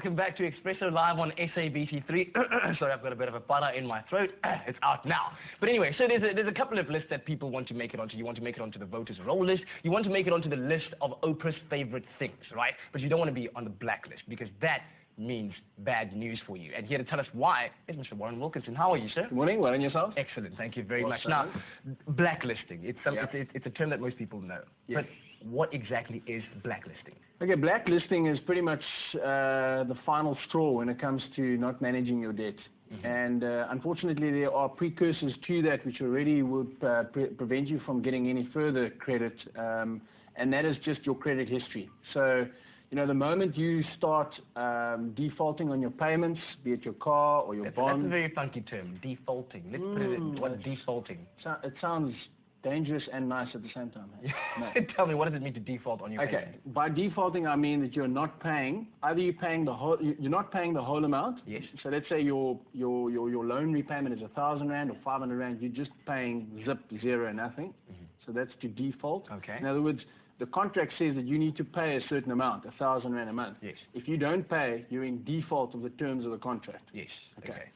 welcome back to Expresso Live on SABC3. Sorry, I've got a bit of a butter in my throat. It's out now. But anyway, so there's a couple of lists that people want to make it onto. You want to make it onto the voters' roll list. You want to make it onto the list of Oprah's favorite things, right? But you don't want to be on the blacklist, because that means bad news for you. And here to tell us why is Mr. Warren Wilkenson. How are you, sir? Good morning. Well, and yourself? Excellent. Thank you very much. Now, blacklisting. It's a term that most people know. Yes. But what exactly is blacklisting? Okay, blacklisting is pretty much the final straw when it comes to not managing your debt. Mm-hmm. And unfortunately, there are precursors to that which already would prevent you from getting any further credit, and that is just your credit history. So, you know, the moment you start defaulting on your payments, be it your car or your bond... That's a very funky term, defaulting. Let's put it in. What's defaulting? It sounds dangerous and nice at the same time. No. Tell me, what does it mean to default on your payment? Okay, by defaulting I mean that you're not paying, either you're not paying the whole amount. Yes. So let's say your loan repayment is 1,000 Rand or 500 Rand, you're just paying zip, zero, nothing. Mm-hmm. So that's to default. Okay. In other words, the contract says that you need to pay a certain amount, 1,000 Rand a month. Yes. If you don't pay, you're in default of the terms of the contract. Yes. Okay.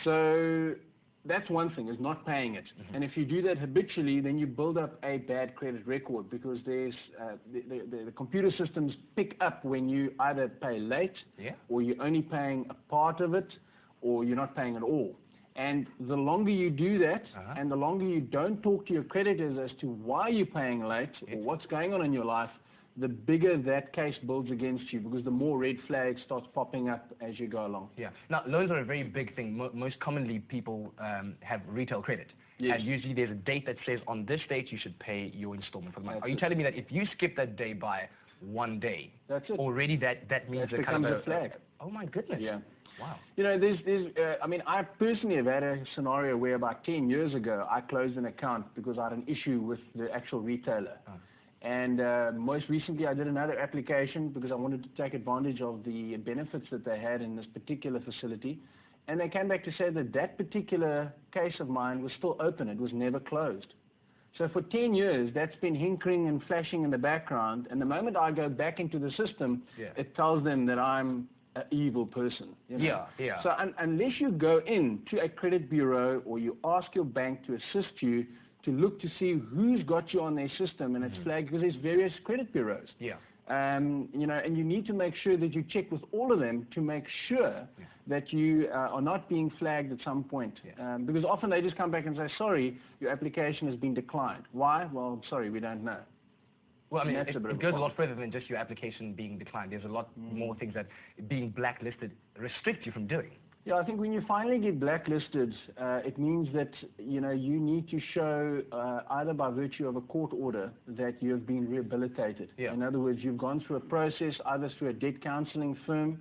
So that's one thing, is not paying it. Mm-hmm. And if you do that habitually, then you build up a bad credit record, because there's the computer systems pick up when you either pay late, or you're only paying a part of it, or you're not paying at all. And the longer you do that, and the longer you don't talk to your creditors as to why you're paying late, or what's going on in your life, the bigger that case builds against you, because the more red flags starts popping up as you go along. Yeah. Now, loans are a very big thing. Most commonly, people have retail credit. Yes. And usually there's a date that says on this date you should pay your installment for the month. Are you telling me that if you skip that day by one day, that's it, already that means it becomes a flag? Oh my goodness. Yeah. Wow. You know, I mean, I personally have had a scenario where about 10 years ago I closed an account because I had an issue with the actual retailer. And most recently I did another application because I wanted to take advantage of the benefits that they had in this particular facility. And they came back to say that that particular case of mine was still open. It was never closed. So for 10 years, that's been hinkering and flashing in the background. And the moment I go back into the system, it tells them that I'm an evil person. You know? Yeah. So unless you go in to a credit bureau or you ask your bank to assist you, to look to see who's got you on their system, and it's flagged because there's various credit bureaus. Yeah. You know, and you need to make sure that you check with all of them to make sure that you are not being flagged at some point. Because often they just come back and say, sorry, your application has been declined. Why? Well, sorry, we don't know. Well, I mean, it goes a lot further than just your application being declined. There's a lot more things that being blacklisted restrict you from doing. Yeah, I think when you finally get blacklisted, it means that, you know, you need to show either by virtue of a court order that you have been rehabilitated. Yeah. In other words, you've gone through a process, either through a debt counseling firm,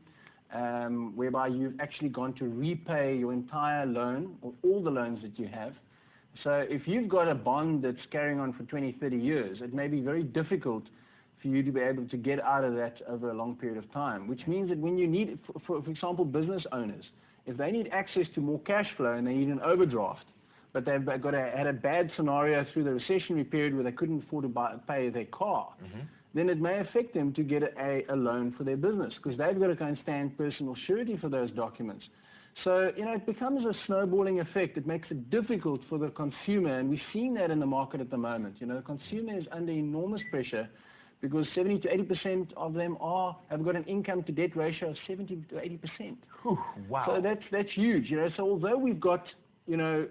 whereby you've actually gone to repay your entire loan or all the loans that you have. So if you've got a bond that's carrying on for 20, 30 years, it may be very difficult for you to be able to get out of that over a long period of time, which means that when you need, for example, business owners, if they need access to more cash flow and they need an overdraft, but they've had a bad scenario through the recessionary period where they couldn't afford to pay their car, then it may affect them to get a loan for their business, because they've got to go and stand personal surety for those documents. So, you know, it becomes a snowballing effect. It makes it difficult for the consumer, and we've seen that in the market at the moment. You know, the consumer is under enormous pressure, because 70 to 80% of them have got an income to debt ratio of 70 to 80%. Wow. So that's huge, you know. So although we've got, you know,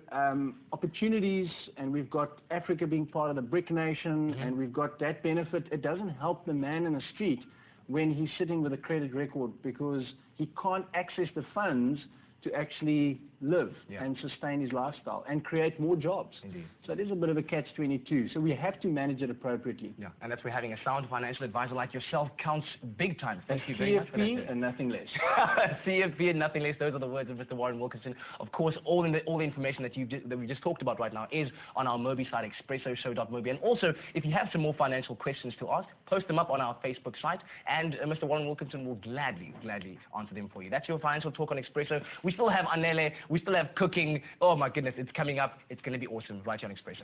opportunities, and we've got Africa being part of the BRIC nation, and we've got that benefit, it doesn't help the man in the street when he's sitting with a credit record, because he can't access the funds to actually live and sustain his lifestyle and create more jobs. Indeed. So it is a bit of a catch-22. So we have to manage it appropriately. Yeah, and that's where having a sound financial advisor like yourself counts big time. Thank you very much for that. CFP and nothing less. CFP and nothing less. Those are the words of Mr. Warren Wilkenson. Of course, all the information that we just talked about right now is on our Mobi site, expressoshow.mobi. And also, if you have some more financial questions to ask, post them up on our Facebook site, and Mr. Warren Wilkenson will gladly answer them for you. That's your financial talk on Expresso. We still have Anele. We still have cooking. Oh my goodness, it's coming up. It's going to be awesome right here on Expresso.